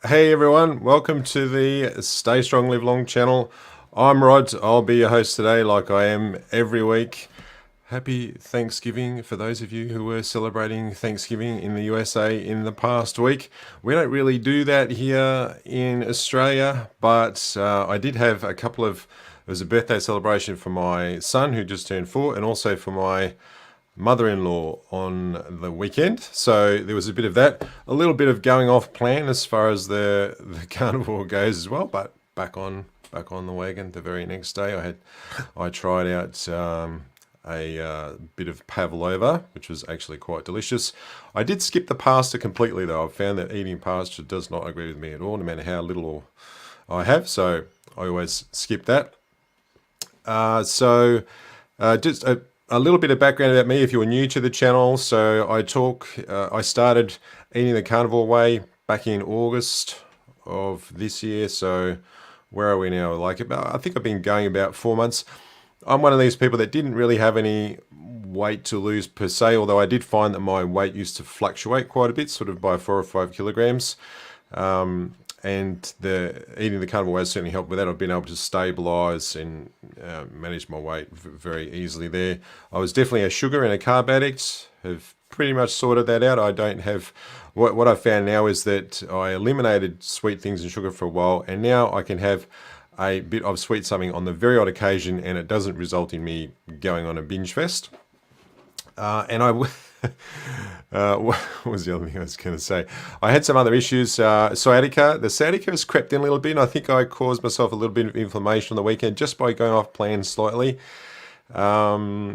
Hey everyone, welcome to the Stay Strong Live Long channel. I'm Rod, I'll be your host today like I am every week. Happy Thanksgiving for those of you who were celebrating Thanksgiving in the USA in the past week. We don't really do that here in Australia, but I did have it was a birthday celebration for my son who just turned 4 and also for my mother-in-law on the weekend, so there was a bit of that, a little bit of going off plan as far as the carnivore goes as well, but back on the wagon the very next day. I tried out a bit of pavlova, which was actually quite delicious. I did skip the pasta completely though. I've found that eating pasta does not agree with me at all, no matter how little I have, so I always skip that. Just a little bit of background about me if you're new to the channel. So I started eating the carnivore way back in August of this year. So where are we now? I think I've been going about 4 months. I'm one of these people that didn't really have any weight to lose per se, although I did find that my weight used to fluctuate quite a bit, sort of by 4 or 5 kilograms. And eating the carnivore way has certainly helped with that. I've been able to stabilize and manage my weight very easily there. I was definitely a sugar and a carb addict. Have pretty much sorted that out. I don't have... What I've found now is that I eliminated sweet things and sugar for a while, and now I can have a bit of sweet something on the very odd occasion, and it doesn't result in me going on a binge fest. What was the other thing I was going to say? I had some other issues. Sciatica. The sciatica has crept in a little bit, and I think I caused myself a little bit of inflammation on the weekend just by going off plan slightly. Definitely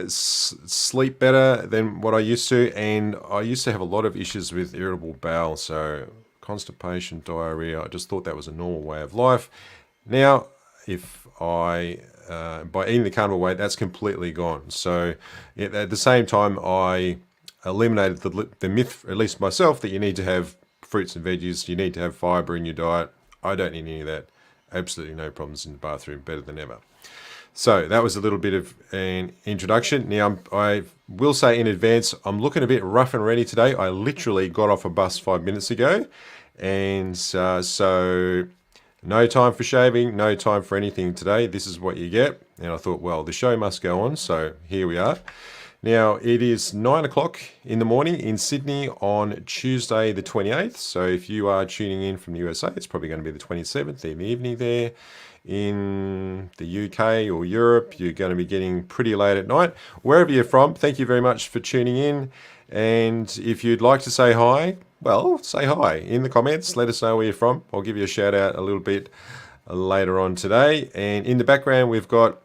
sleep better than what I used to, and I used to have a lot of issues with irritable bowel, so constipation, diarrhea. I just thought that was a normal way of life. Now, by eating the carnivore way, that's completely gone. So at the same time, I eliminated the myth, at least myself, that you need to have fruits and veggies, you need to have fiber in your diet. I don't need any of that. Absolutely no problems in the bathroom, better than ever. So that was a little bit of an introduction. Now, I will say in advance, I'm looking a bit rough and ready today. I literally got off a bus 5 minutes ago, and so no time for shaving, no time for anything today. This is what you get. And I thought, well, the show must go on, so here we are. Now, it is 9 o'clock in the morning in Sydney on Tuesday the 28th. So if you are tuning in from the USA, it's probably going to be the 27th in the evening there. In the UK or Europe, you're going to be getting pretty late at night. Wherever you're from, thank you very much for tuning in. And if you'd like to say hi, well, say hi in the comments. Let us know where you're from. I'll give you a shout out a little bit later on today. And in the background, we've got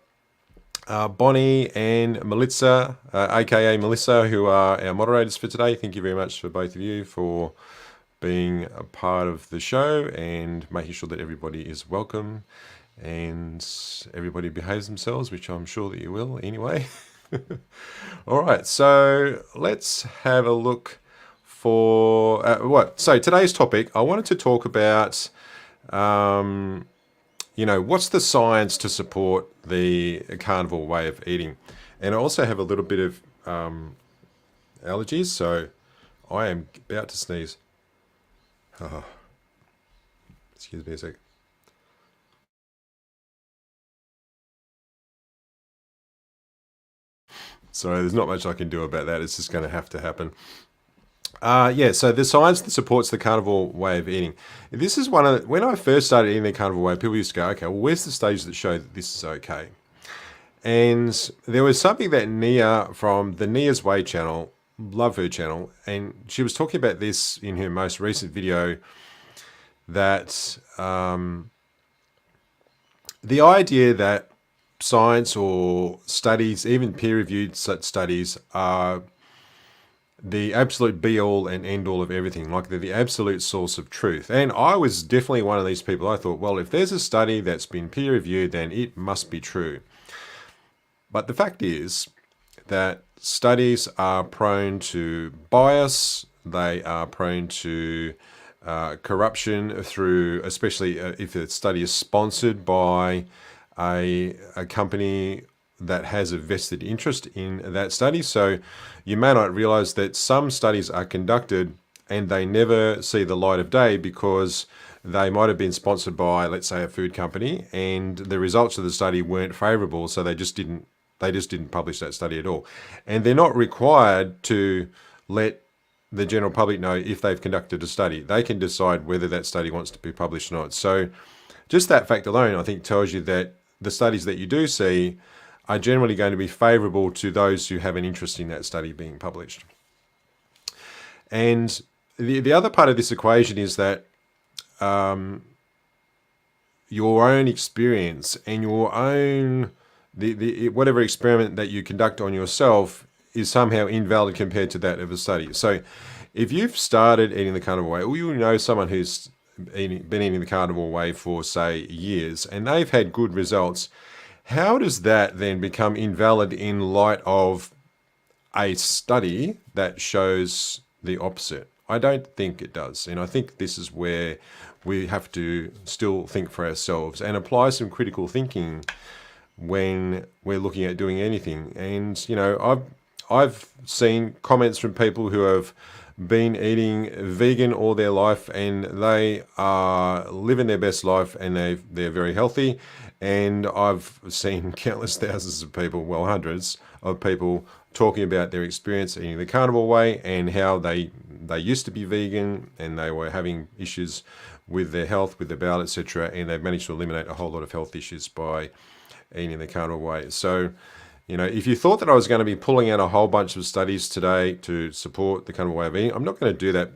Bonnie and Melissa, aka Melissa, who are our moderators for today. Thank you very much for both of you for being a part of the show and making sure that everybody is welcome and everybody behaves themselves, which I'm sure that you will anyway. All right, so let's have a look for So today's topic, I wanted to talk about, what's the science to support the carnivore way of eating. And I also have a little bit of allergies, so I am about to sneeze. Oh, excuse me a sec. Sorry, there's not much I can do about that. It's just going to have to happen. So the science that supports the carnivore way of eating. This is when I first started eating the carnivore way, people used to go, okay, well, where's the studies that show that this is okay? And there was something that Nia from the Nia's Way channel, love her channel, and she was talking about this in her most recent video, that the idea that science or studies, even peer-reviewed such studies, are the absolute be-all and end-all of everything. Like they're the absolute source of truth. And I was definitely one of these people. I thought, well, if there's a study that's been peer-reviewed, then it must be true. But the fact is that studies are prone to bias. They are prone to corruption through, especially if the study is sponsored by a company that has a vested interest in that study. So you may not realize that some studies are conducted and they never see the light of day because they might have been sponsored by, let's say, a food company, and the results of the study weren't favourable, so they just didn't publish that study at all. And they're not required to let the general public know if they've conducted a study. They can decide whether that study wants to be published or not. So just that fact alone, I think, tells you that the studies that you do see are generally going to be favourable to those who have an interest in that study being published. And the other part of this equation is that your own experience and your own whatever experiment that you conduct on yourself is somehow invalid compared to that of a study. So if you've started eating the carnivore way, or you know someone who's been eating the carnivore way for, say, years, and they've had good results, how does that then become invalid in light of a study that shows the opposite? I don't think it does. And I think this is where we have to still think for ourselves and apply some critical thinking when we're looking at doing anything. And, you know, I've seen comments from people who have been eating vegan all their life, and they are living their best life, and they're very healthy. And I've seen countless thousands of people, well, hundreds of people, talking about their experience eating the carnivore way and how they used to be vegan and they were having issues with their health, with their bowel, etc. And they've managed to eliminate a whole lot of health issues by eating the carnivore way. So, you know, if you thought that I was going to be pulling out a whole bunch of studies today to support the carnivore way of eating, I'm not going to do that.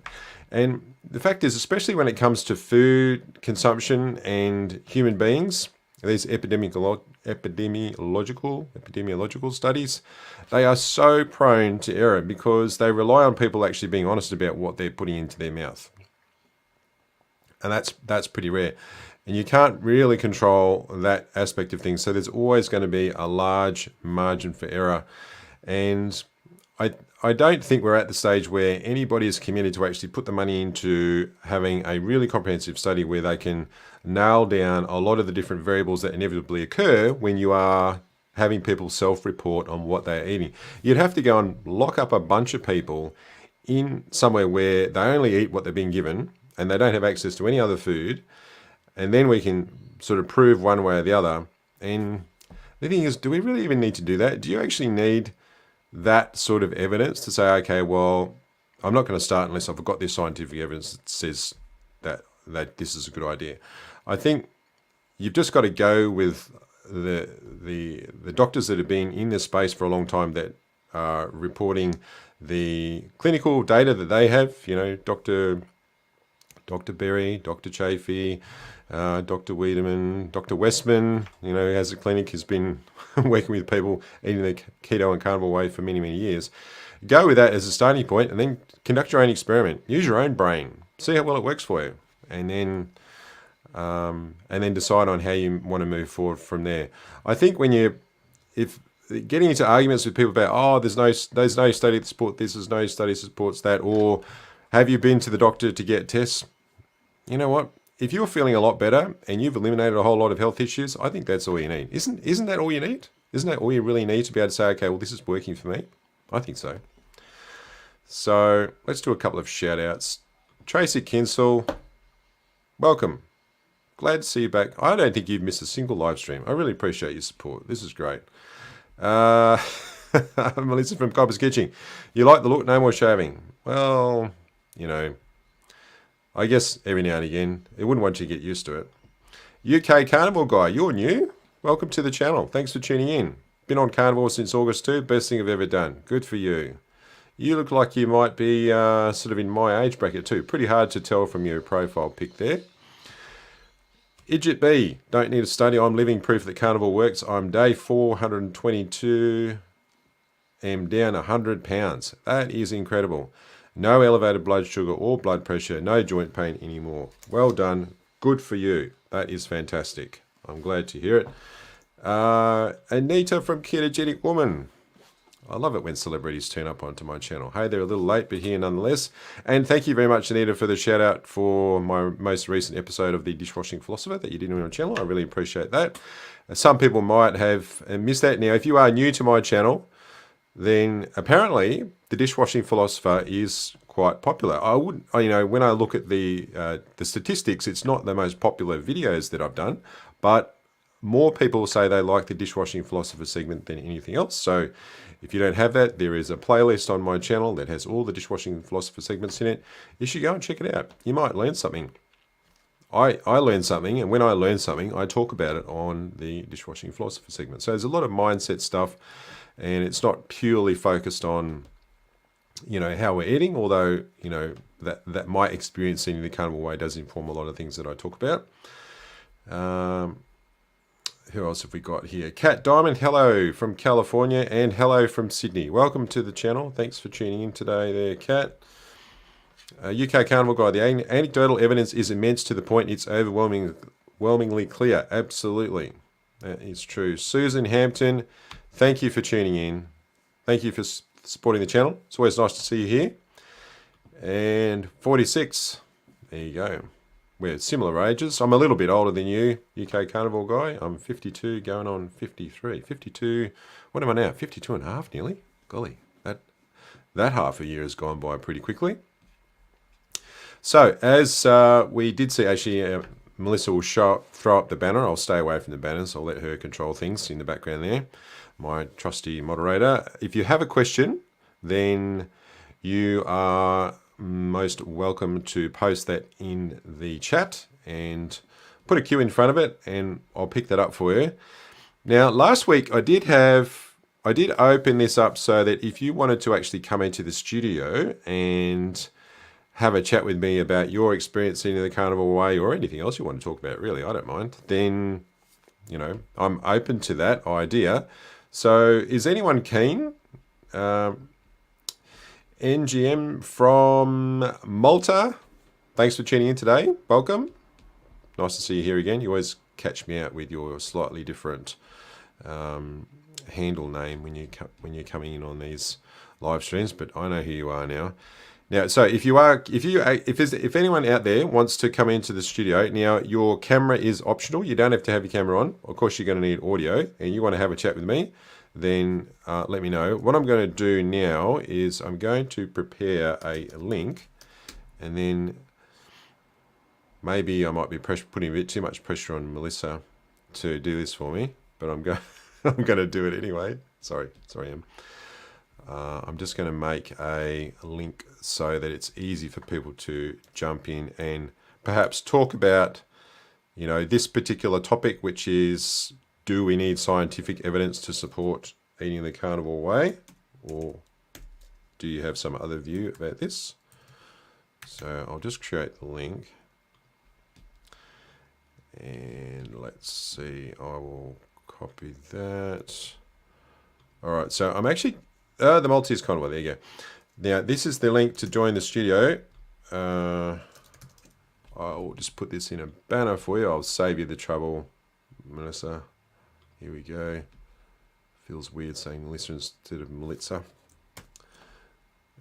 And the fact is, especially when it comes to food consumption and human beings, these epidemiological studies, they are so prone to error because they rely on people actually being honest about what they're putting into their mouth. And that's pretty rare. And you can't really control that aspect of things. So there's always going to be a large margin for error. And I don't think we're at the stage where anybody is committed to actually put the money into having a really comprehensive study where they can nail down a lot of the different variables that inevitably occur when you are having people self-report on what they're eating. You'd have to go and lock up a bunch of people in somewhere where they only eat what they're being given and they don't have access to any other food. And then we can sort of prove one way or the other. And the thing is, do we really even need to do that? Do you actually need that sort of evidence to say, okay, well, I'm not going to start unless I've got this scientific evidence that says that this is a good idea? I think you've just got to go with the doctors that have been in this space for a long time that are reporting the clinical data that they have. You know, Dr. Berry, Dr. Chafee, Dr. Wiedemann, Dr. Westman, you know, has a clinic, has been working with people eating the keto and carnivore way for many, many years. Go with that as a starting point and then conduct your own experiment. Use your own brain. See how well it works for you. And then decide on how you want to move forward from there. I think if getting into arguments with people about, oh, there's no study to support this, there's no study that supports that, or have you been to the doctor to get tests? You know what? If you're feeling a lot better and you've eliminated a whole lot of health issues, I think that's all you need. Isn't that all you need? Isn't that all you really need to be able to say, okay, well, this is working for me? I think so. So let's do a couple of shout outs. Tracy Kinsell, welcome. Glad to see you back. I don't think you've missed a single live stream. I really appreciate your support. This is great. Melissa from Copper's Kitchen. You like the look? No more shaving. Well, you know, I guess every now and again, it wouldn't want you to get used to it. UK Carnivore Guy, you're new. Welcome to the channel. Thanks for tuning in. Been on carnivore since August 2. Best thing I've ever done. Good for you. You look like you might be sort of in my age bracket too. Pretty hard to tell from your profile pic there. Idjit B, don't need a study. I'm living proof that carnivore works. I'm day 422. Am down 100 pounds. That is incredible. No elevated blood sugar or blood pressure. No joint pain anymore. Well done. Good for you. That is fantastic. I'm glad to hear it. Anita from Ketogenic Woman. I love it when celebrities turn up onto my channel. Hey, they're a little late, but here nonetheless. And thank you very much, Anita, for the shout out for my most recent episode of the Dishwashing Philosopher that you did on your channel. I really appreciate that. Some people might have missed that. Now, if you are new to my channel, then apparently the Dishwashing Philosopher is quite popular. I wouldn't, you know, when I look at the statistics, it's not the most popular videos that I've done, but more people say they like the Dishwashing Philosopher segment than anything else. So if you don't have that, there is a playlist on my channel that has all the Dishwashing Philosopher segments in it. You should go and check it out. You might learn something. I learned something, and when I learn something, I talk about it on the Dishwashing Philosopher segment. So there's a lot of mindset stuff, and it's not purely focused on, you know, how we're eating, although, you know, that my experience eating the carnivore way does inform a lot of things that I talk about. Who else have we got here? Cat Diamond, hello from California, and hello from Sydney. Welcome to the channel. Thanks for tuning in today there, Cat. UK Carnivore Guy, the anecdotal evidence is immense to the point it's overwhelmingly clear. Absolutely. That is true. Susan Hampton, thank you for tuning in. Thank you for supporting the channel. It's always nice to see you here. And 46, there you go. We're similar ages. I'm a little bit older than you, UK Carnivore Guy. I'm 52 going on 53. 52, what am I now? 52 and a half nearly. Golly, that half a year has gone by pretty quickly. So, as we did see, actually, Melissa will throw up the banner. I'll stay away from the banners. I'll let her control things in the background there. My trusty moderator. If you have a question, then you are most welcome to post that in the chat and put a Q in front of it, and I'll pick that up for you. Now, last week I did open this up so that if you wanted to actually come into the studio and have a chat with me about your experience in the carnivore way, or anything else you want to talk about, really, I don't mind, then, you know, I'm open to that idea. So is anyone keen? NGM from Malta, thanks for tuning in today. Welcome. Nice to see you here again. You always catch me out with your slightly different handle name when you're coming in on these live streams, but I know who you are now. Now, so if anyone out there wants to come into the studio, now your camera is optional. You don't have to have your camera on. Of course, you're going to need audio, and you want to have a chat with me, then let me know. What I'm going to do now is I'm going to prepare a link, and then maybe I might be putting a bit too much pressure on Melissa to do this for me, but I'm going to do it anyway. Sorry, Em. I'm just going to make a link so that it's easy for people to jump in and perhaps talk about, you know, this particular topic, which is, do we need scientific evidence to support eating the carnivore way, or do you have some other view about this? So I'll just create the link, and let's see, I will copy that. All right, so I'm actually the Maltese carnivore. There you go. Now this is the link to join the studio. I will just put this in a banner for you. I'll save you the trouble, Melissa. Here we go. Feels weird saying Melissa instead of Melitza.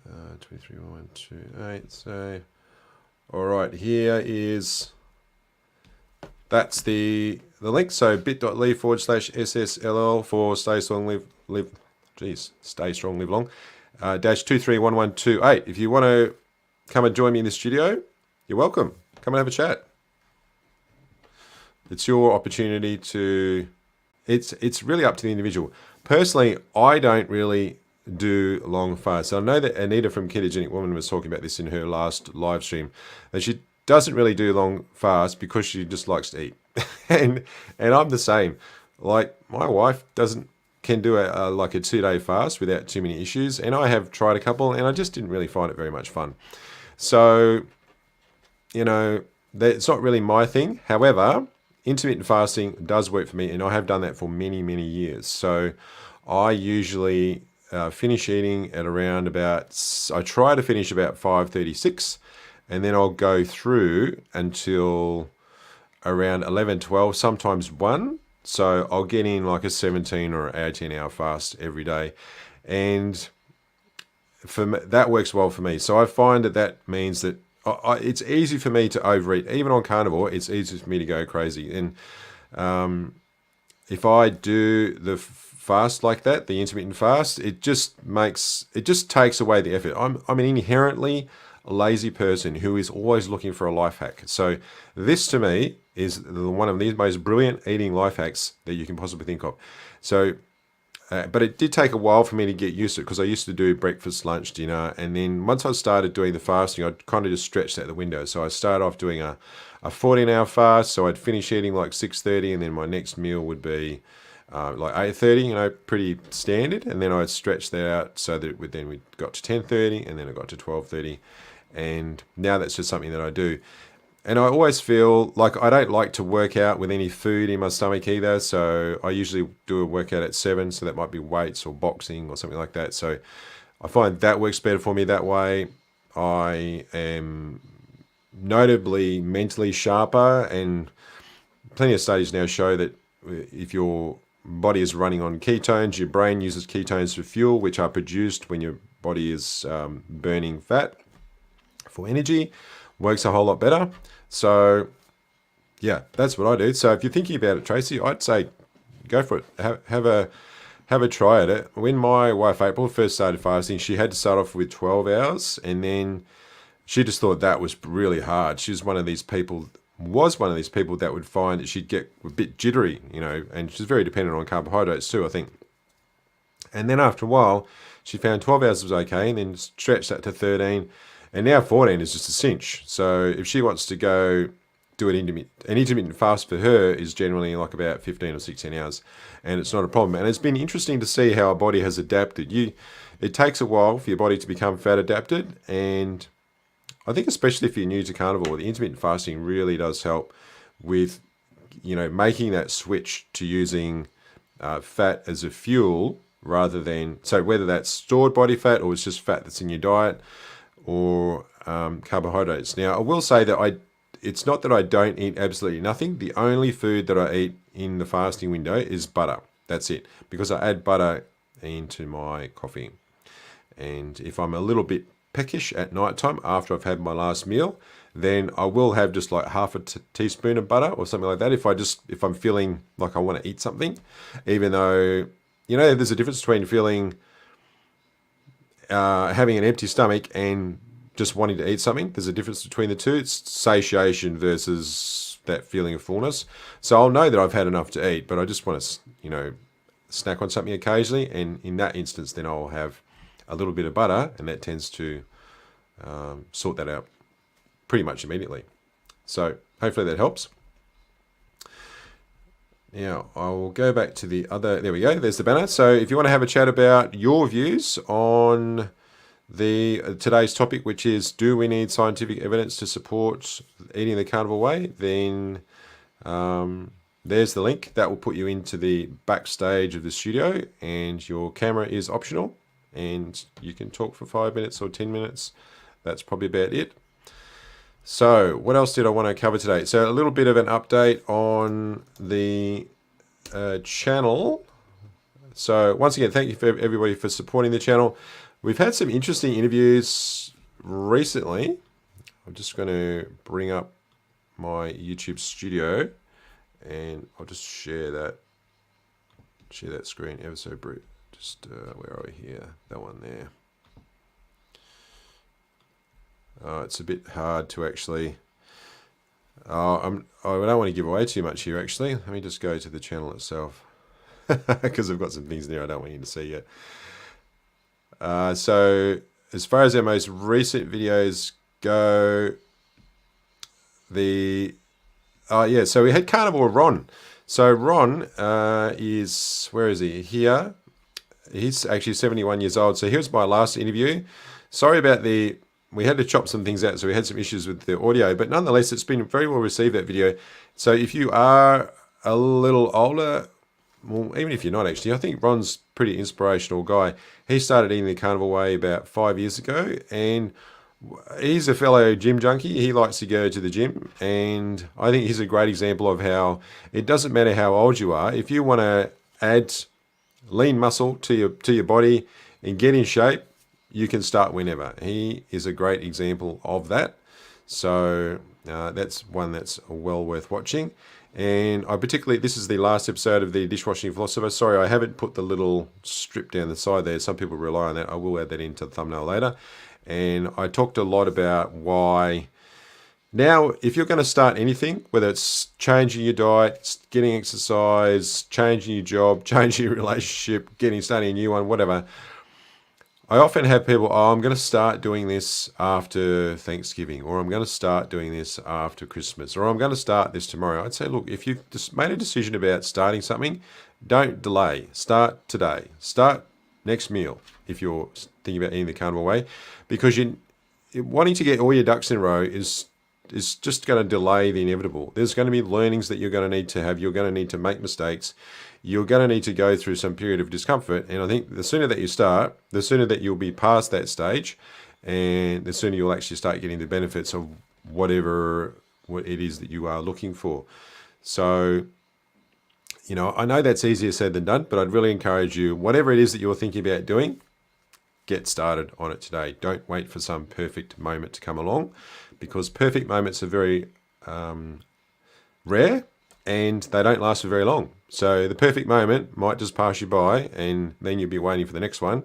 231128. So, all right, here is. That's the link. So bit.ly/SSLL for stay strong live. Geez, stay strong, live long. --231128. If you want to come and join me in the studio, you're welcome. Come and have a chat. It's your opportunity to. It's really up to the individual. Personally, I don't really do long fasts. So I know that Anita from Ketogenic Woman was talking about this in her last live stream, that she doesn't really do long fasts because she just likes to eat, and I'm the same. Like, my wife can do a 2-day fast without too many issues, and I have tried a couple, and I just didn't really find it very much fun. So, you know, it's not really my thing. However, intermittent fasting does work for me, and I have done that for many, many years. So I usually finish eating at around I try to finish about 5:36, and then I'll go through until around 11, 12, sometimes 1. So I'll get in like a 17 or 18-hour fast every day. And for me, that works well for me. So I find that means that it's easy for me to overeat. Even on carnivore, it's easy for me to go crazy. And if I do the fast like that, the intermittent fast, it just takes away the effort. I mean, inherently, lazy person who is always looking for a life hack. So this to me is one of the most brilliant eating life hacks that you can possibly think of. So, but it did take a while for me to get used to it, because I used to do breakfast, lunch, dinner, and then once I started doing the fasting, I'd kind of just stretched out the window. So I started off doing a 14-hour fast, so I'd finish eating like 6:30, and then my next meal would be like 8:30, pretty standard, and then I'd stretch that out so that we got to 10:30, and then I got to 12:30, and now that's just something that I do. And I always feel like I don't like to work out with any food in my stomach either, so I usually do a workout at 7, so that might be weights or boxing or something like that. So I find that works better for me that way. I am notably mentally sharper, and plenty of studies now show that if your body is running on ketones, your brain uses ketones for fuel, which are produced when your body is burning fat for energy. Works a whole lot better. So yeah, that's what I do. So if you're thinking about it, Tracy, I'd say go for it. Have a try at it. When my wife April first started fasting, she had to start off with 12 hours, and then she just thought that was really hard. She was one of these people that would find that she'd get a bit jittery, and she's very dependent on carbohydrates too, I think. And then after a while, she found 12 hours was okay, and then stretched that to 13. And now 14 is just a cinch. So if she wants to go do an intermittent fast, for her is generally like about 15 or 16 hours. And it's not a problem. And it's been interesting to see how our body has adapted. It takes a while for your body to become fat adapted. And I think especially if you're new to carnivore, the intermittent fasting really does help with, making that switch to using fat as a fuel rather than, so whether that's stored body fat or it's just fat that's in your diet, or carbohydrates. Now, I will say that it's not that I don't eat absolutely nothing. The only food that I eat in the fasting window is butter. That's it, because I add butter into my coffee. And if I'm a little bit peckish at night time after I've had my last meal, then I will have just like half a teaspoon of butter or something like that if I'm feeling like I want to eat something, even though, there's a difference between feeling having an empty stomach and just wanting to eat something. There's a difference between the two. It's satiation versus that feeling of fullness. So I'll know that I've had enough to eat, but I just want to, snack on something occasionally. And in that instance, then I'll have a little bit of butter, and that tends to sort that out pretty much immediately. So hopefully that helps. Now, I will go back to the other, there we go, there's the banner. So if you want to have a chat about your views on today's topic, which is, do we need scientific evidence to support eating the carnivore way, then there's the link. That will put you into the backstage of the studio, and your camera is optional, and you can talk for 5 minutes or 10 minutes. That's probably about it. So what else did I want to cover today? So a little bit of an update on the channel. So once again, thank you for everybody for supporting the channel. We've had some interesting interviews recently. I'm just going to bring up my YouTube studio, and I'll just share that screen ever so brief. Just where are we here? That one there. It's a bit hard to actually. I don't want to give away too much here. Actually, let me just go to the channel itself, because I've got some things there I don't want you to see yet. So as far as our most recent videos go, so we had Carnivore Ron. So Ron is, where is he? Here. He's actually 71 years old. So here's my last interview. Sorry about we had to chop some things out, so we had some issues with the audio, but nonetheless, it's been very well received, that video. So if you are a little older, well, even if you're not actually, I think Ron's a pretty inspirational guy. He started eating the carnivore way about 5 years ago, and he's a fellow gym junkie. He likes to go to the gym, and I think he's a great example of how it doesn't matter how old you are. If you want to add lean muscle to your body and get in shape, you can start whenever. He is a great example of that. So that's one that's well worth watching. And this is the last episode of the Dishwashing Philosopher. Sorry, I haven't put the little strip down the side there. Some people rely on that. I will add that into the thumbnail later. And I talked a lot about why now, if you're going to start anything, whether it's changing your diet, getting exercise, changing your job, changing your relationship, starting a new one, whatever, I often have people, I'm going to start doing this after Thanksgiving, or I'm going to start doing this after Christmas, or I'm going to start this tomorrow. I'd say, look, if you've just made a decision about starting something, don't delay. Start today. Start next meal if you're thinking about eating the carnivore way, because wanting to get all your ducks in a row is just going to delay the inevitable. There's going to be learnings that you're going to need to have. You're going to need to make mistakes. You're going to need to go through some period of discomfort. And I think the sooner that you start, the sooner that you'll be past that stage, and the sooner you'll actually start getting the benefits of what it is that you are looking for. So, I know that's easier said than done, but I'd really encourage you, whatever it is that you're thinking about doing, get started on it today. Don't wait for some perfect moment to come along, because perfect moments are very rare and they don't last for very long. So the perfect moment might just pass you by, and then you'll be waiting for the next one.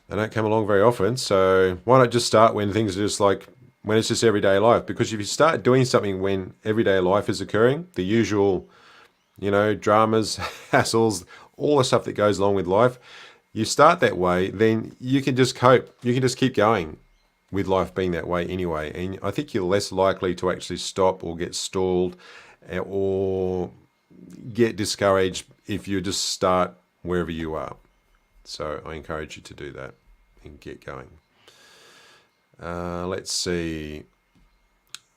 They don't come along very often. So why not just start when things are just when it's just everyday life? Because if you start doing something when everyday life is occurring, the usual, dramas, hassles, all the stuff that goes along with life, you start that way, then you can just cope. You can just keep going with life being that way anyway. And I think you're less likely to actually stop or get stalled or get discouraged if you just start wherever you are. So I encourage you to do that and get going. Let's see.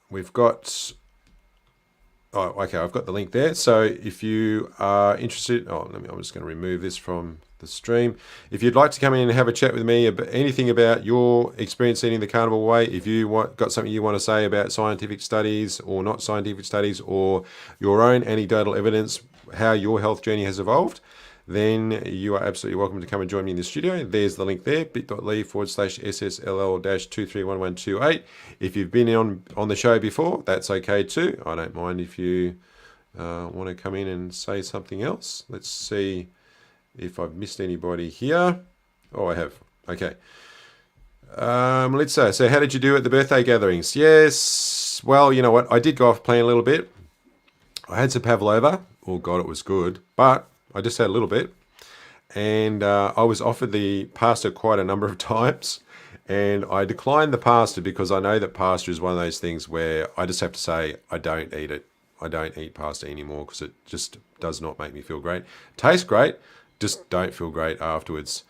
We've got... Oh, okay, I've got the link there. So if you are interested... I'm just going to remove this from the stream. If you'd like to come in and have a chat with me about anything about your experience eating the carnivore way, if you got something you want to say about scientific studies or not scientific studies, or your own anecdotal evidence, how your health journey has evolved, then you are absolutely welcome to come and join me in the studio. There's the link there, bit.ly/SSLL-231128. If you've been on the show before, that's okay too. I don't mind if you want to come in and say something else. Let's see if I've missed anybody here. Oh, I have. Okay. Let's say, so how did you do at the birthday gatherings? Yes. Well, you know what? I did go off playing a little bit. I had some pavlova. Oh, God, it was good. But I just had a little bit. And I was offered the pasta quite a number of times. And I declined the pasta because I know that pasta is one of those things where I just have to say I don't eat it. I don't eat pasta anymore because it just does not make me feel great. Tastes great. Just don't feel great afterwards.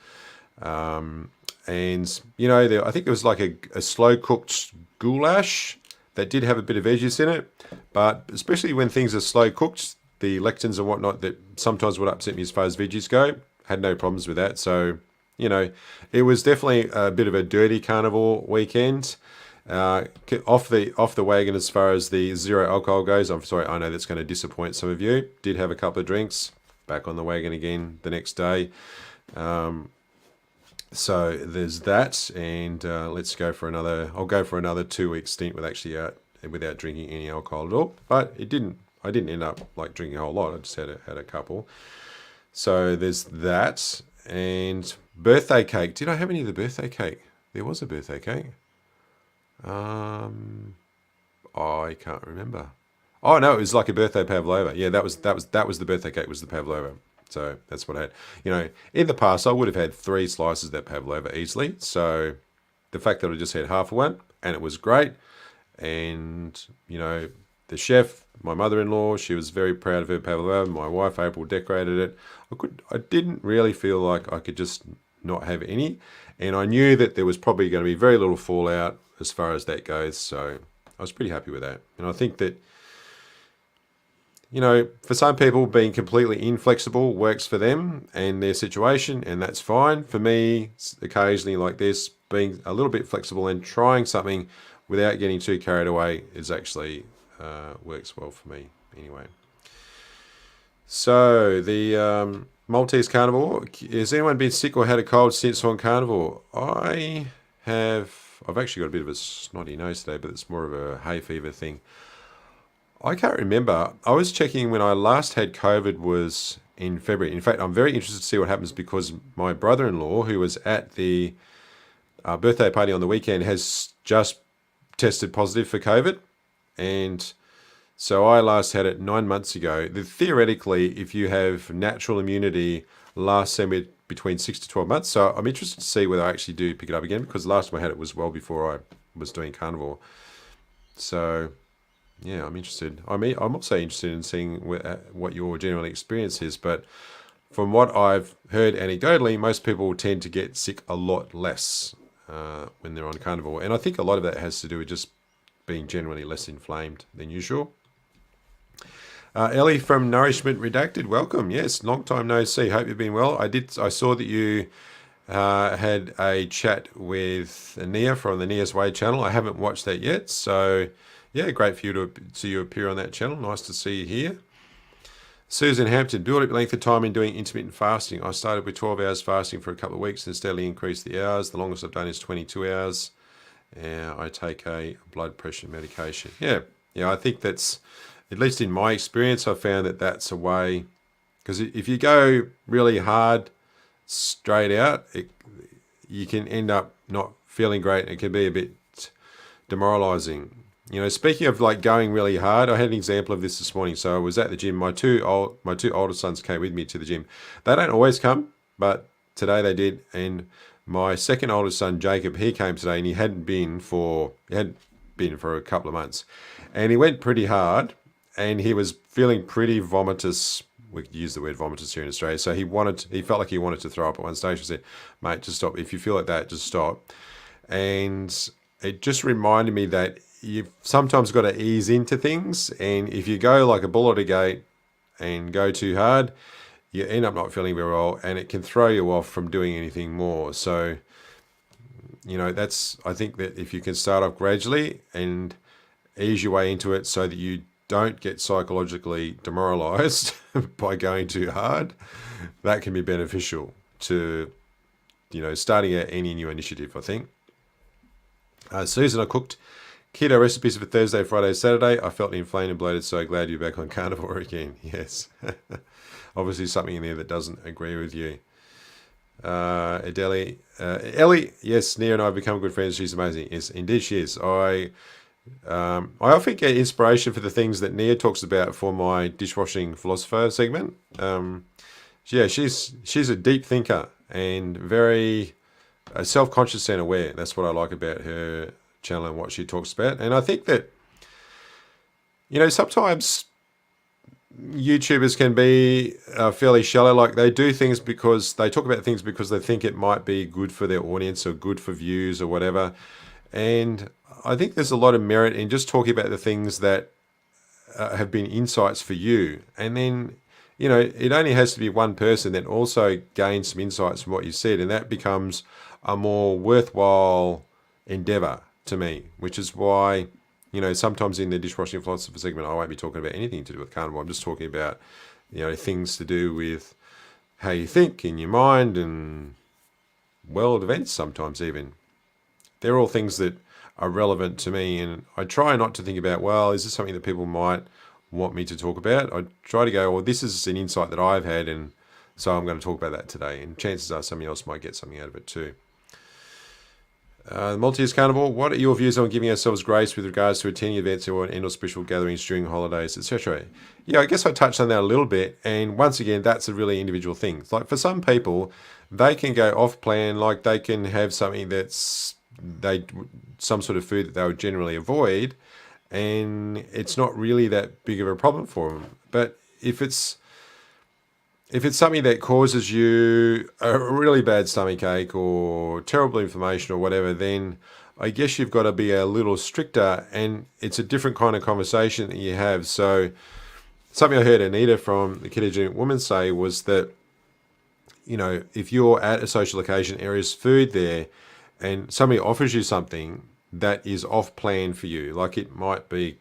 And, I think there was like a slow-cooked goulash that did have a bit of veggies in it. But especially when things are slow-cooked, the lectins and whatnot that sometimes would upset me as far as veggies go, had no problems with that. So, it was definitely a bit of a dirty carnivore weekend. Off the wagon as far as the zero alcohol goes. I'm sorry, I know that's going to disappoint some of you. Did have a couple of drinks. Back on the wagon again the next day. So there's that, and let's go for another. I'll go for another 2-week stint without drinking any alcohol at all. But I didn't end up drinking a whole lot. I just had a couple. So there's that, and birthday cake. Did I have any of the birthday cake? There was a birthday cake. I can't remember. Oh no, it was like a birthday pavlova. Yeah, that was the birthday cake, was the pavlova. So that's what I had. In the past I would have had 3 slices of that pavlova easily. So the fact that I just had half of one and it was great, and the chef, my mother-in-law, she was very proud of her pavlova. My wife April decorated it. I didn't really feel like I could just not have any, and I knew that there was probably going to be very little fallout as far as that goes. So I was pretty happy with that, and I think that. For some people, being completely inflexible works for them and their situation, and that's fine. For me, occasionally like this, being a little bit flexible and trying something without getting too carried away is actually works well for me anyway. So the Maltese carnivore, has anyone been sick or had a cold since on carnivore? I've actually got a bit of a snotty nose today, but it's more of a hay fever thing. I can't remember. I was checking when I last had COVID was in February. In fact, I'm very interested to see what happens because my brother-in-law, who was at the birthday party on the weekend has just tested positive for COVID. And so I last had it 9 months ago. Theoretically, if you have natural immunity, lasts somewhere between 6 to 12 months. So I'm interested to see whether I actually do pick it up again, because the last time I had it was well before I was doing carnivore. So yeah, I'm interested. I mean, I'm also interested in seeing what your general experience is. But from what I've heard anecdotally, most people tend to get sick a lot less when they're on carnivore. And I think a lot of that has to do with just being generally less inflamed than usual. Ellie from Nourishment Redacted, welcome. Yes, long time no see. Hope you've been well. I saw that you had a chat with Nia from the Nia's Way channel. I haven't watched that yet, so yeah, great for you to see you appear on that channel. Nice to see you here. Susan Hampton, build up length of time in doing intermittent fasting. I started with 12 hours fasting for a couple of weeks and steadily increased the hours. The longest I've done is 22 hours. I take a blood pressure medication. Yeah, I think that's, at least in my experience, I found that that's a way, because if you go really hard straight out, you can end up not feeling great. It can be a bit demoralizing. Speaking of like going really hard, I had an example of this morning. So I was at the gym. My two older sons came with me to the gym. They don't always come, but today they did. And my second oldest son, Jacob, he came today, and he hadn't been for a couple of months, and he went pretty hard, and he was feeling pretty vomitous. We could use the word vomitous here in Australia. So he felt like he wanted to throw up at one stage. I said, mate, just stop. If you feel like that, just stop. And it just reminded me that you've sometimes got to ease into things. And if you go like a bull at a gate and go too hard, you end up not feeling very well, and it can throw you off from doing anything more. So, I think that if you can start off gradually and ease your way into it so that you don't get psychologically demoralized by going too hard, that can be beneficial to, starting out any new initiative, I think. Susan, I cooked keto recipes for Thursday, Friday, Saturday. I felt inflamed and bloated, so glad you're back on carnivore again. Yes. Obviously something in there that doesn't agree with you. Ellie, yes, Nia and I have become good friends. She's amazing. Yes, indeed she is. I often get inspiration for the things that Nia talks about for my Dishwashing Philosopher segment. She's a deep thinker and very self-conscious and aware. That's what I like about her channel and what she talks about. And I think that, sometimes YouTubers can be fairly shallow. Like they do things because they talk about things because they think it might be good for their audience or good for views or whatever. And I think there's a lot of merit in just talking about the things that have been insights for you. And then, it only has to be one person that also gains some insights from what you said. And that becomes a more worthwhile endeavor to me, which is why, sometimes in the Dishwashing Philosopher segment, I won't be talking about anything to do with carnivore. I'm just talking about, things to do with how you think in your mind and world events sometimes even. They're all things that are relevant to me, and I try not to think about, well, is this something that people might want me to talk about? I try to go, well, this is an insight that I've had, and so I'm going to talk about that today, and chances are somebody else might get something out of it too. Maltese Carnivore, what are your views on giving ourselves grace with regards to attending events or and/or special gatherings during holidays, etc.? Yeah, I guess I touched on that a little bit, and once again, that's a really individual thing. Like for some people, they can go off plan, like they can have something that's some sort of food that they would generally avoid, and it's not really that big of a problem for them. But if it's something that causes you a really bad stomachache or terrible inflammation or whatever, then I guess you've got to be a little stricter, and it's a different kind of conversation that you have. So something I heard Anita from the Ketogenic Woman say was that, if you're at a social occasion, there's food there, and somebody offers you something that is off plan for you, like it might be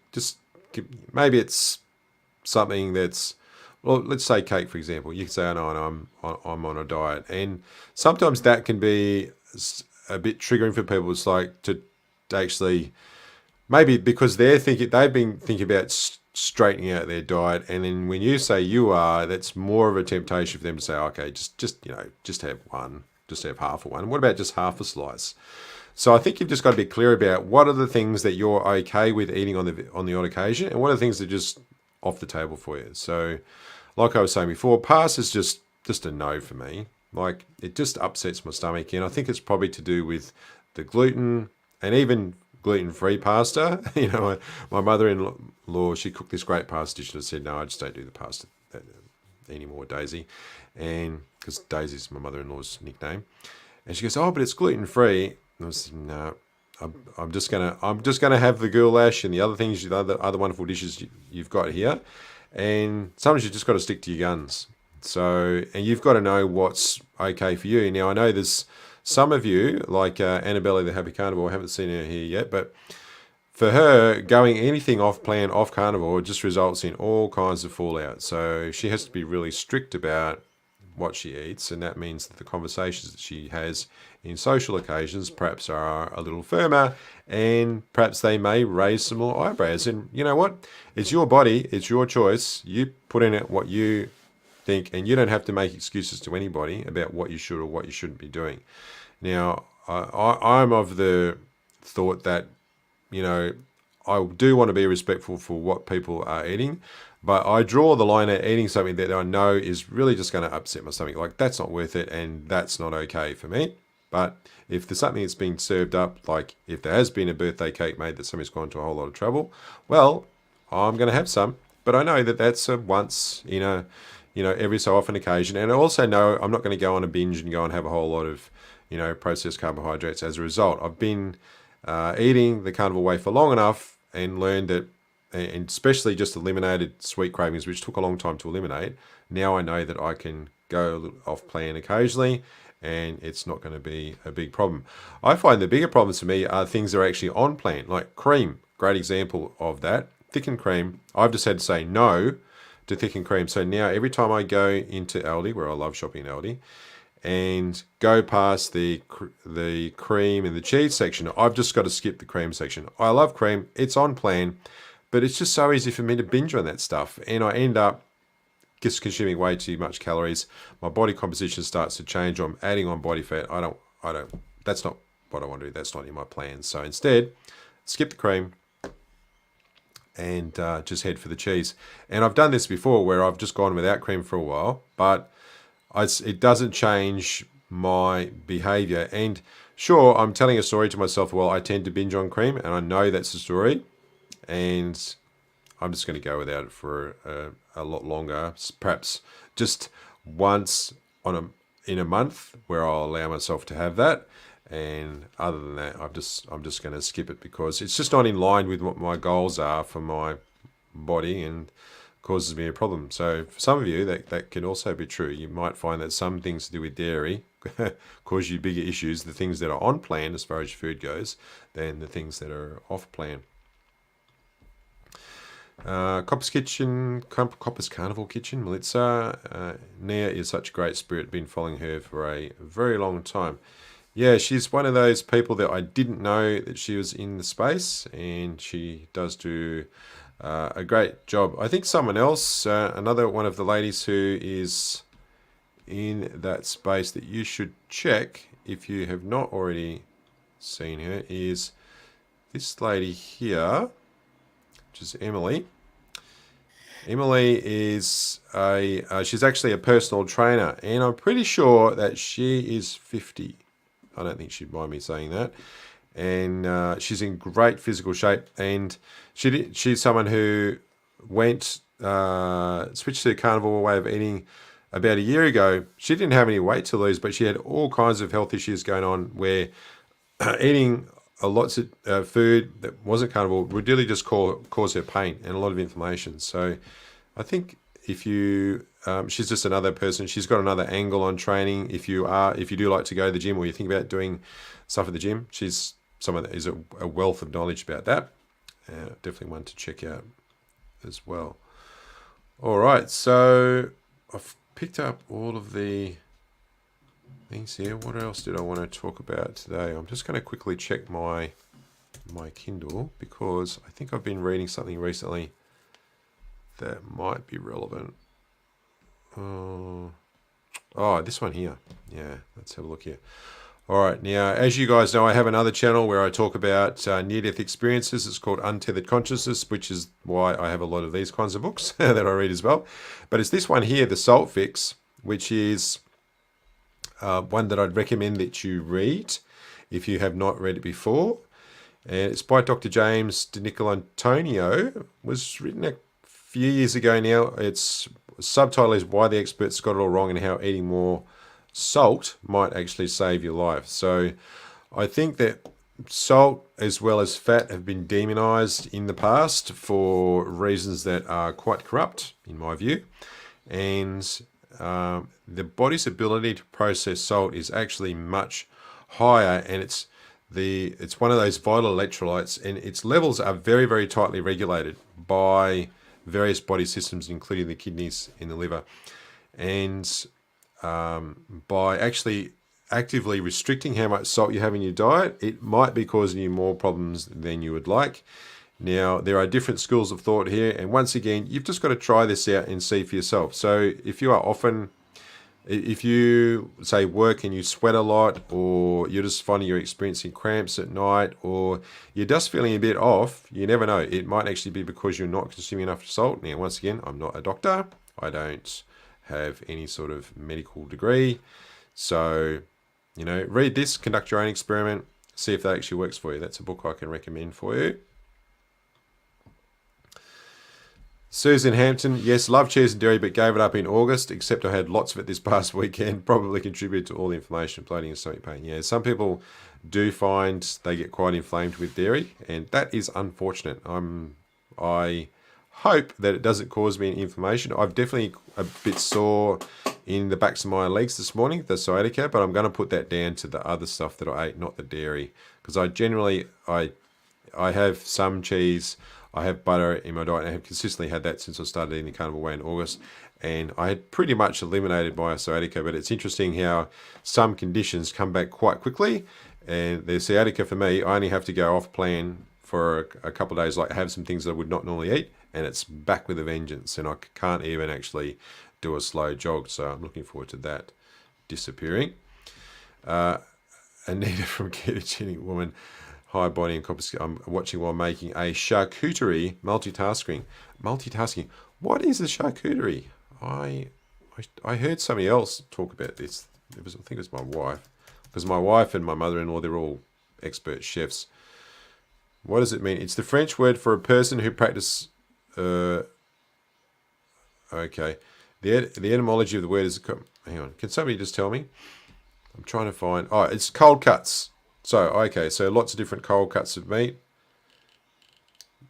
maybe it's something that's, well, let's say cake, for example. You could say, oh, no, I'm on a diet. And sometimes that can be a bit triggering for people. It's like to actually, maybe because they've been thinking about straightening out their diet. And then when you say you are, that's more of a temptation for them to say, okay, just have one. just have half of one? What about just half a slice? So I think you've just got to be clear about what are the things that you're okay with eating on the odd occasion, and what are the things that are just off the table for you. So, like I was saying before, pasta is just a no for me. Like, it just upsets my stomach, and I think it's probably to do with the gluten and even gluten-free pasta. My mother-in-law, she cooked this great pasta dish, and I said, no, I just don't do the pasta anymore, Daisy, and because Daisy's my mother-in-law's nickname. And she goes, oh, but it's gluten-free. And I said, no, I'm just gonna have the goulash and the other things, the other wonderful dishes you've got here. And sometimes you just got to stick to your guns. So, and you've got to know what's okay for you. Now, I know there's some of you, like Annabelle the Happy Carnivore, I haven't seen her here yet, but for her, going anything off plan, off carnivore, just results in all kinds of fallout. So she has to be really strict about what she eats, and that means that the conversations that she has in social occasions perhaps are a little firmer, and perhaps they may raise some more eyebrows. And you know what? It's your body, it's your choice. You put in it what you think, and you don't have to make excuses to anybody about what you should or what you shouldn't be doing. Now, I'm of the thought that, I do want to be respectful for what people are eating, but I draw the line at eating something that I know is really just going to upset my stomach. Like, that's not worth it, and that's not okay for me. But if there's something that's been served up, like if there has been a birthday cake made that somebody's gone to a whole lot of trouble, well, I'm going to have some. But I know that that's a once in a, every so often occasion. And I also know I'm not going to go on a binge and go and have a whole lot of, processed carbohydrates as a result. I've been eating the carnivore way for long enough and learned that, and especially just eliminated sweet cravings, which took a long time to eliminate. Now I know that I can go off plan occasionally, and it's not going to be a big problem. I find the bigger problems for me are things that are actually on plan, like cream. Great example of that. Thickened cream. I've just had to say no to thickened cream. So now every time I go into Aldi, where I love shopping in Aldi, and go past the cream and the cheese section, I've just got to skip the cream section. I love cream. It's on plan. But it's just so easy for me to binge on that stuff. And I end up just consuming way too much calories. My body composition starts to change. I'm adding on body fat. I don't, that's not what I want to do. That's not in my plans. So instead, skip the cream and just head for the cheese. And I've done this before where I've just gone without cream for a while, but it doesn't change my behavior. And sure, I'm telling a story to myself, well, I tend to binge on cream, and I know that's the story. And I'm just going to go without it for a lot longer, perhaps just once in a month where I'll allow myself to have that. And other than that, I'm just going to skip it because it's just not in line with what my goals are for my body and causes me a problem. So for some of you, that can also be true. You might find that some things to do with dairy cause you bigger issues, the things that are on plan as far as your food goes, than the things that are off plan. Copper's Carnivore Kitchen, Melissa. Nia is such a great spirit. Been following her for a very long time. Yeah, she's one of those people that I didn't know that she was in the space, and she does do a great job. I think someone else, another one of the ladies who is in that space that you should check if you have not already seen her, is this lady here, which is Emily. Emily is she's actually a personal trainer, and I'm pretty sure that she is 50. I don't think she'd mind me saying that. And she's in great physical shape, and she's someone who switched to a carnivore way of eating about a year ago. She didn't have any weight to lose, but she had all kinds of health issues going on where eating lots of food that wasn't carnivore would really just cause her pain and a lot of inflammation. So I think if you, she's just another person. She's got another angle on training. If you do like to go to the gym or you think about doing stuff at the gym, she's someone that is a wealth of knowledge about that. Definitely one to check out as well. All right, so I've picked up all of the things here. What else did I want to talk about today? I'm just going to quickly check my Kindle because I think I've been reading something recently that might be relevant. Oh, this one here. Yeah, let's have a look here. All right, now, as you guys know, I have another channel where I talk about near-death experiences. It's called Untethered Consciousness, which is why I have a lot of these kinds of books that I read as well. But it's this one here, The Salt Fix, which is one that I'd recommend that you read if you have not read it before. And it's by Dr. James DiNicolantonio. It was written a few years ago now. Its subtitle is Why the Experts Got It All Wrong and How Eating More Salt might actually save your life. So I think that salt as well as fat have been demonized in the past for reasons that are quite corrupt, in my view. And the body's ability to process salt is actually much higher, and it's one of those vital electrolytes, and its levels are very, very tightly regulated by various body systems, including the kidneys and the liver. And by actually actively restricting how much salt you have in your diet, it might be causing you more problems than you would like. Now, there are different schools of thought here, and once again, you've just got to try this out and see for yourself. So if you say work and you sweat a lot, or you're just finding you're experiencing cramps at night, or you're just feeling a bit off, you never know. It might actually be because you're not consuming enough salt. Now, once again, I'm not a doctor. I don't have any sort of medical degree. So, read this, conduct your own experiment, see if that actually works for you. That's a book I can recommend for you. Susan Hampton, yes, love cheese and dairy, but gave it up in August, except I had lots of it this past weekend. Probably contributed to all the inflammation, bloating, and stomach pain. Yeah, some people do find they get quite inflamed with dairy, and that is unfortunate. I hope that it doesn't cause me an inflammation. I've definitely a bit sore in the backs of my legs this morning, the sciatica, but I'm going to put that down to the other stuff that I ate, not the dairy, because I have some cheese, I have butter in my diet, and I have consistently had that since I started eating the carnivore way in August. And I had pretty much eliminated my sciatica, but it's interesting how some conditions come back quite quickly. And the sciatica for me, I only have to go off plan for a couple of days, like have some things that I would not normally eat, and it's back with a vengeance. And I can't even actually do a slow jog. So I'm looking forward to that disappearing. Anita from Ketogenic Woman. Hi, Bonnie and Copper. I'm watching while making a charcuterie multitasking. What is a charcuterie? I heard somebody else talk about this. I think it was my wife. Because my wife and my mother-in-law, they're all expert chefs. What does it mean? It's the French word for a person who practices... okay. The etymology of the word is... Hang on. Can somebody just tell me? I'm trying to find... Oh, it's cold cuts. So, okay, so lots of different cold cuts of meat.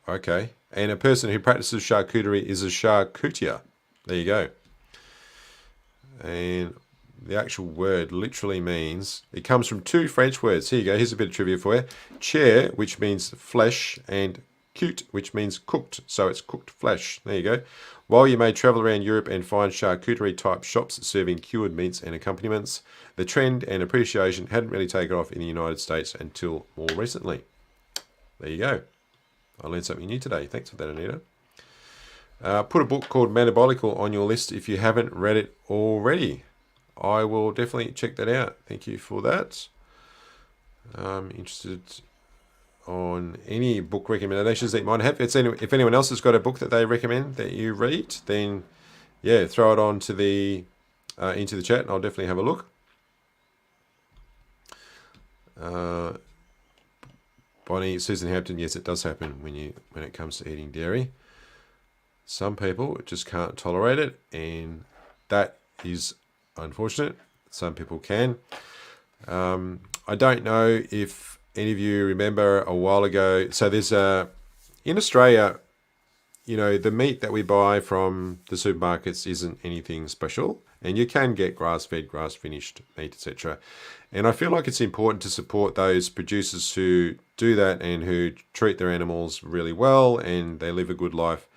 Okay. And a person who practices charcuterie is a charcutier. There you go. And the actual word literally means, it comes from two French words. Here you go, here's a bit of trivia for you. Chair, which means flesh, and cute, which means cooked. So it's cooked flesh. There you go. While you may travel around Europe and find charcuterie-type shops serving cured meats and accompaniments, the trend and appreciation hadn't really taken off in the United States until more recently. There you go. I learned something new today. Thanks for that, Anita. Put a book called Metabolical on your list if you haven't read it already. I will definitely check that out. Thank you for that. I'm interested on any book recommendations that you might have. If anyone else has got a book that they recommend that you read, then yeah, throw it on to the into the chat, and I'll definitely have a look. Bonnie, Susan Hampton, yes, it does happen when it comes to eating dairy. Some people just can't tolerate it, and that is unfortunate. Some people can. I don't know if any of you remember a while ago. So there's in Australia, the meat that we buy from the supermarkets isn't anything special, and you can get grass-fed, grass-finished meat, etc. And I feel like it's important to support those producers who do that and who treat their animals really well, and they live a good life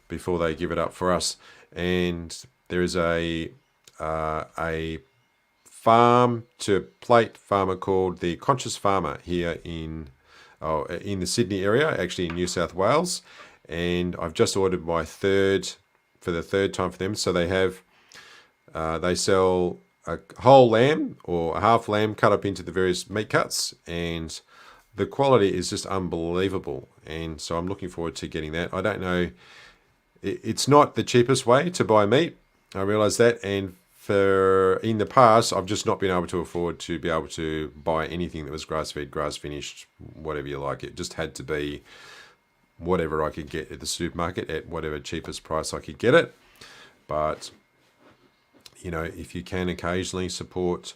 before they give it up for us. And there is a farm to plate farmer called the Conscious Farmer here in the Sydney area, actually in New South Wales. And I've just ordered my for the third time for them. So they have They sell a whole lamb or a half lamb cut up into the various meat cuts, and the quality is just unbelievable. And so I'm looking forward to getting that. I don't know, it's not the cheapest way to buy meat. I realise that, and in the past, I've just not been able to afford to be able to buy anything that was grass-fed, grass-finished, whatever you like. It just had to be whatever I could get at the supermarket at whatever cheapest price I could get it. But, you know, if you can occasionally support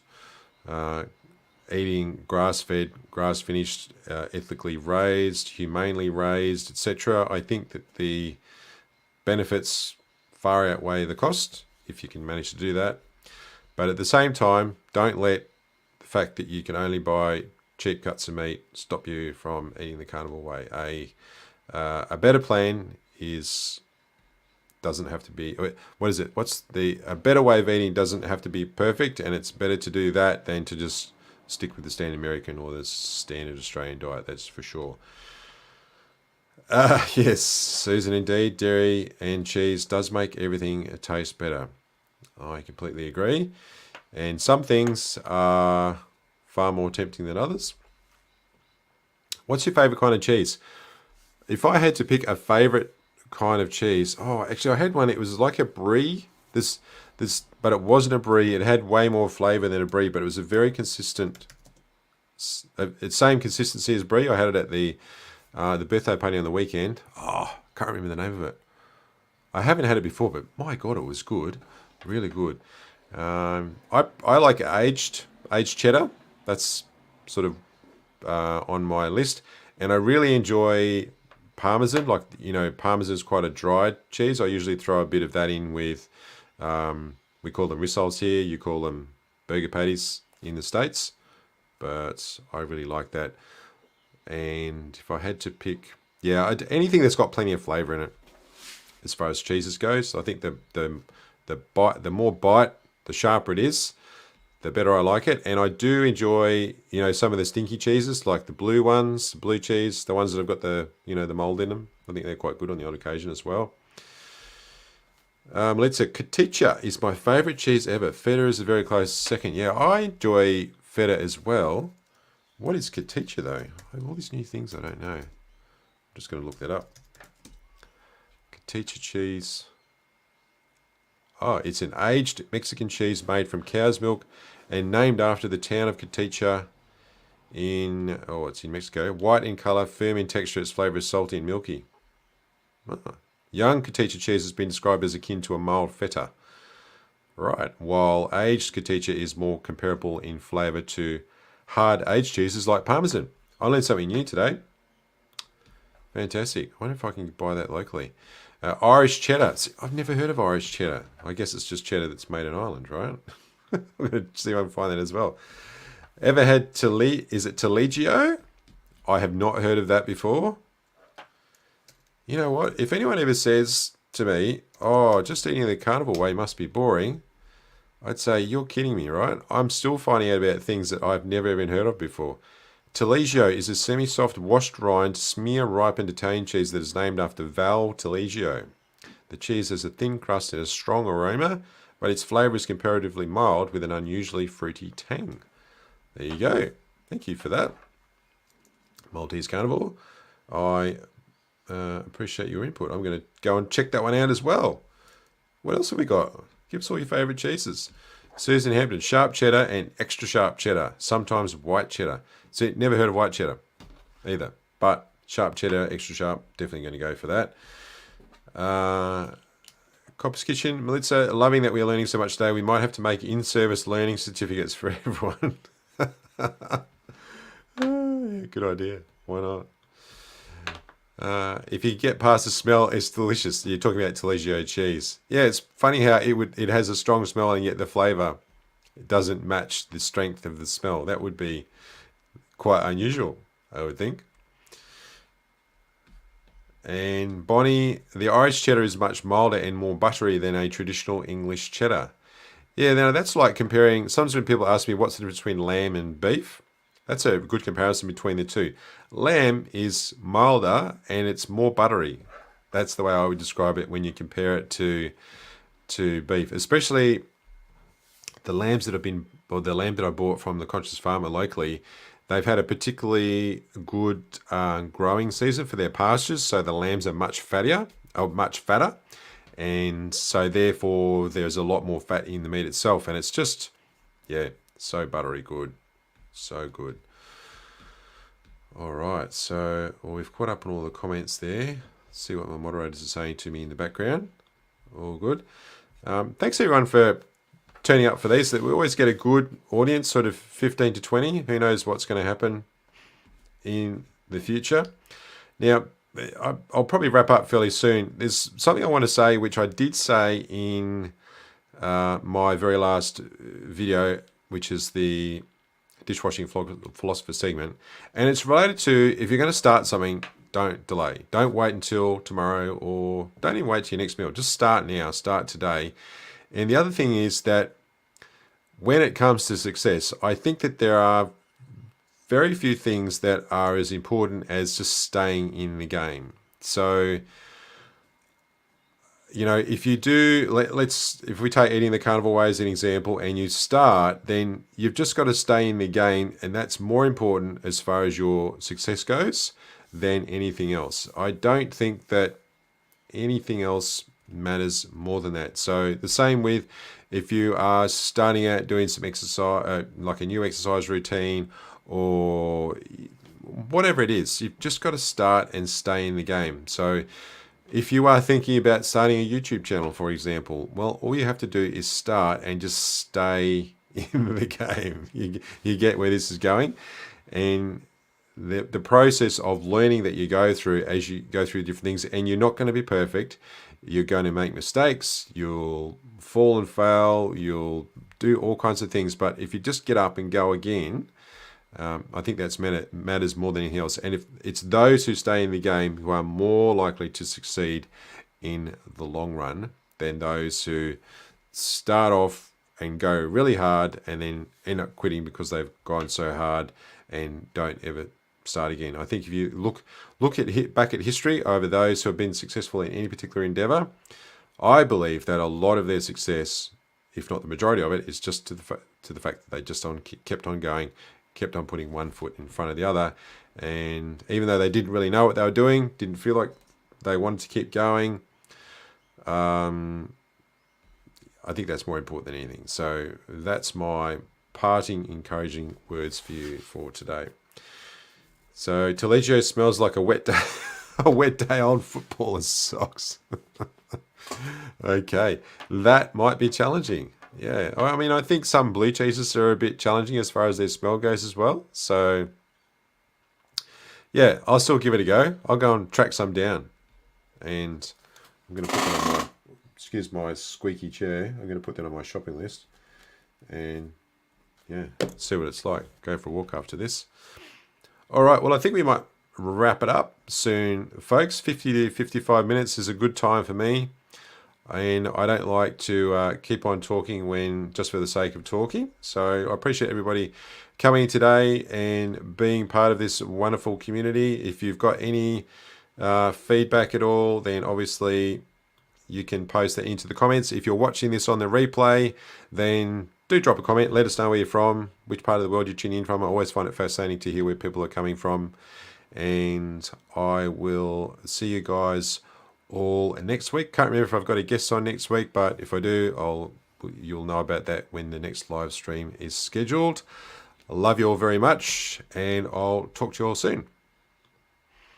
eating grass-fed, grass-finished, ethically raised, humanely raised, etc., I think that the benefits far outweigh the cost, if you can manage to do that. But at the same time, don't let the fact that you can only buy cheap cuts of meat stop you from eating the carnivore way. A better plan doesn't have to be, what is it? A better way of eating doesn't have to be perfect, and it's better to do that than to just stick with the standard American or the standard Australian diet, that's for sure. Yes, Susan, indeed, dairy and cheese does make everything taste better. I completely agree. And some things are far more tempting than others. What's your favourite kind of cheese? If I had to pick a favourite kind of cheese, actually I had one, it was like a brie. But it wasn't a brie. It had way more flavour than a brie, but it was a very consistent, same consistency as brie. I had it at the birthday party on the weekend. Can't remember the name of it. I haven't had it before, but my God, it was good. Really good. I like aged cheddar. That's sort of on my list. And I really enjoy parmesan. Like, you know, parmesan is quite a dried cheese. I usually throw a bit of that in with, we call them rissoles here. You call them burger patties in the States. But I really like that. And if I had to pick, anything that's got plenty of flavour in it, as far as cheeses goes, I think the more bite, the sharper it is, the better I like it. And I do enjoy, you know, some of the stinky cheeses, like the blue ones, blue cheese, the ones that have got the, you know, the mold in them. I think they're quite good on the odd occasion as well. Let's say Katicha is my favourite cheese ever. Feta is a very close second. Yeah, I enjoy feta as well. What is Katicha though? I have all these new things I don't know. I'm just going to look that up. Katicha cheese. It's an aged Mexican cheese made from cow's milk and named after the town of Katicha it's in Mexico. White in colour, firm in texture, its flavour is salty and milky. Young Katicha cheese has been described as akin to a mild feta. Right, while aged Katicha is more comparable in flavour to hard aged cheeses like parmesan. I learned something new today. Fantastic. I wonder if I can buy that locally. Irish cheddar. See, I've never heard of Irish cheddar. I guess it's just cheddar that's made in Ireland, right? I'm going to see if I can find that as well. Ever had is it Taleggio? I have not heard of that before. You know what? If anyone ever says to me, just eating the carnivore way must be boring, I'd say, you're kidding me, right? I'm still finding out about things that I've never even heard of before. Taleggio is a semi-soft, washed rind, smear-ripened Italian cheese that is named after Val Taleggio. The cheese has a thin crust and a strong aroma, but its flavour is comparatively mild with an unusually fruity tang. There you go. Thank you for that, Maltese Carnivore. I appreciate your input. I'm going to go and check that one out as well. What else have we got? Give us all your favourite cheeses. Susan Hampton, sharp cheddar and extra sharp cheddar, sometimes white cheddar. See, never heard of white cheddar either, but sharp cheddar, extra sharp, definitely going to go for that. Copper's Kitchen, Melissa, loving that we are learning so much today. We might have to make in-service learning certificates for everyone. Good idea. Why not? If you get past the smell, it's delicious. You're talking about Taleggio cheese. Yeah, it's funny how it has a strong smell and yet the flavour doesn't match the strength of the smell. That would be quite unusual, I would think. And Bonnie, the Irish cheddar is much milder and more buttery than a traditional English cheddar. Yeah, now that's like comparing, sometimes when people ask me what's the difference between lamb and beef, that's a good comparison between the two. Lamb is milder and it's more buttery. That's the way I would describe it when you compare it to beef. Especially, the lambs that have been, or the lamb that I bought from the Conscious Farmer locally, they've had a particularly good growing season for their pastures, so the lambs are much fattier, or much fatter, and so therefore there's a lot more fat in the meat itself, and it's just, yeah, so buttery good, so good. All right, so we've caught up on all the comments there. Let's see what my moderators are saying to me in the background. All good. Thanks everyone for turning up for these. We always get a good audience, sort of 15 to 20. Who knows what's going to happen in the future. Now, I'll probably wrap up fairly soon. There's something I want to say, which I did say in my very last video, which is the Dishwashing Philosopher segment. And it's related to, if you're going to start something, don't delay. Don't wait until tomorrow, or don't even wait till your next meal. Just start now, start today. And the other thing is that when it comes to success, I think that there are very few things that are as important as just staying in the game. So, you know, if you do, if we take eating the carnivore way as an example, and you start, then you've just got to stay in the game, and that's more important as far as your success goes than anything else. I don't think that anything else matters more than that. So the same with if you are starting out doing some exercise, like a new exercise routine, or whatever it is, you've just got to start and stay in the game. So if you are thinking about starting a YouTube channel, for example, well, all you have to do is start and just stay in the game. You get where this is going. And the process of learning that you go through as you go through different things, and you're not going to be perfect. You're going to make mistakes. You'll fall and fail. You'll do all kinds of things. But if you just get up and go again, I think that's matters more than anything else. And if it's those who stay in the game who are more likely to succeed in the long run than those who start off and go really hard and then end up quitting because they've gone so hard and don't ever start again. I think if you look at back at history over those who have been successful in any particular endeavor, I believe that a lot of their success, if not the majority of it, is just to the fact that they just kept on going, kept on putting one foot in front of the other. And even though they didn't really know what they were doing, didn't feel like they wanted to keep going, I think that's more important than anything. So that's my parting encouraging words for you for today. So Taleggio smells like a wet day, a wet day on footballer's socks. Okay, that might be challenging. Yeah, I mean, I think some blue cheeses are a bit challenging as far as their smell goes as well. So, yeah, I'll still give it a go. I'll go and track some down. And I'm going to put that on my, excuse my squeaky chair, I'm going to put that on my shopping list. And, yeah, see what it's like. Go for a walk after this. All right, well, I think we might wrap it up soon, folks. 50 to 55 minutes is a good time for me. And I don't like to keep on talking when just for the sake of talking. So I appreciate everybody coming today and being part of this wonderful community. If you've got any feedback at all, then obviously you can post that into the comments. If you're watching this on the replay, then do drop a comment. Let us know where you're from, which part of the world you're tuning in from. I always find it fascinating to hear where people are coming from. And I will see you guys all next week. Can't remember if I've got a guest on next week, but if I do, you'll know about that when the next live stream is scheduled. I love you all very much, and I'll talk to you all soon.